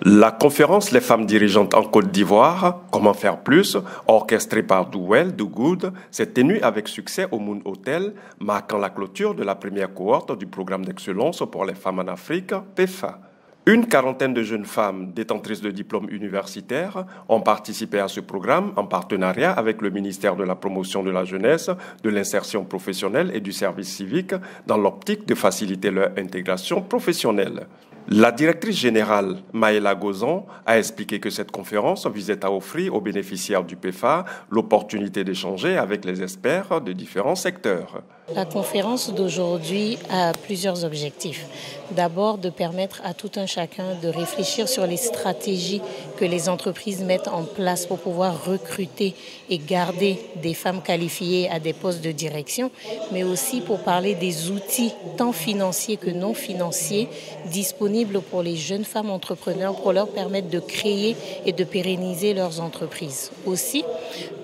La conférence Les femmes dirigeantes en Côte d'Ivoire, comment faire plus, orchestrée par Do Well, Do Good, s'est tenue avec succès au Moon Hotel, marquant la clôture de la première cohorte du programme d'excellence pour les femmes en Afrique, PEFA. Une quarantaine de jeunes femmes détentrices de diplômes universitaires ont participé à ce programme en partenariat avec le ministère de la Promotion de la Jeunesse, de l'Insertion professionnelle et du Service civique dans l'optique de faciliter leur intégration professionnelle. La directrice générale, Maëla Gozon, a expliqué que cette conférence visait à offrir aux bénéficiaires du PEFA l'opportunité d'échanger avec les experts de différents secteurs. La conférence d'aujourd'hui a plusieurs objectifs. D'abord, de permettre à tout un chacun de réfléchir sur les stratégies que les entreprises mettent en place pour pouvoir recruter et garder des femmes qualifiées à des postes de direction, mais aussi pour parler des outils tant financiers que non financiers disponibles pour les jeunes femmes entrepreneurs pour leur permettre de créer et de pérenniser leurs entreprises. Aussi,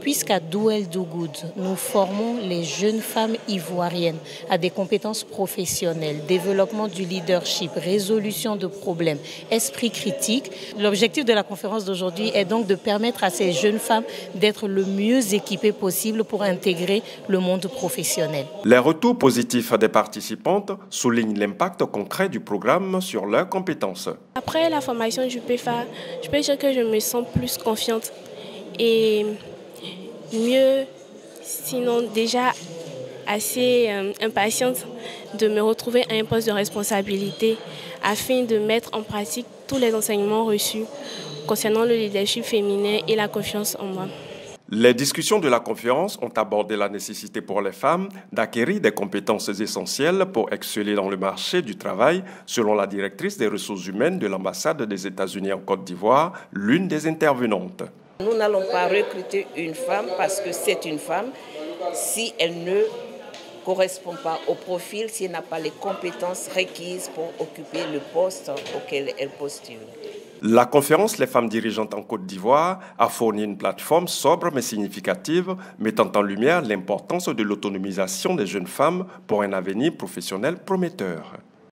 puisqu'à Do Well Do Good, nous formons les jeunes femmes ivoiriennes à des compétences professionnelles, développement du leadership, résolution de problèmes, esprit critique. L'objectif de la conférence d'aujourd'hui est donc de permettre à ces jeunes femmes d'être le mieux équipées possible pour intégrer le monde professionnel. Les retours positifs des participantes soulignent l'impact concret du programme sur leurs compétences. Après la formation du PEFA, je peux dire que je me sens plus confiante et mieux, sinon déjà assez impatiente de me retrouver à un poste de responsabilité afin de mettre en pratique tous les enseignements reçus concernant le leadership féminin et la confiance en moi. Les discussions de la conférence ont abordé la nécessité pour les femmes d'acquérir des compétences essentielles pour exceller dans le marché du travail, selon la directrice des ressources humaines de l'ambassade des États-Unis en Côte d'Ivoire, l'une des intervenantes. Nous n'allons pas recruter une femme parce que c'est une femme si elle ne correspond pas au profil, si elle n'a pas les compétences requises pour occuper le poste auquel elle postule. La conférence Les femmes dirigeantes en Côte d'Ivoire a fourni une plateforme sobre mais significative, mettant en lumière l'importance de l'autonomisation des jeunes femmes pour un avenir professionnel prometteur.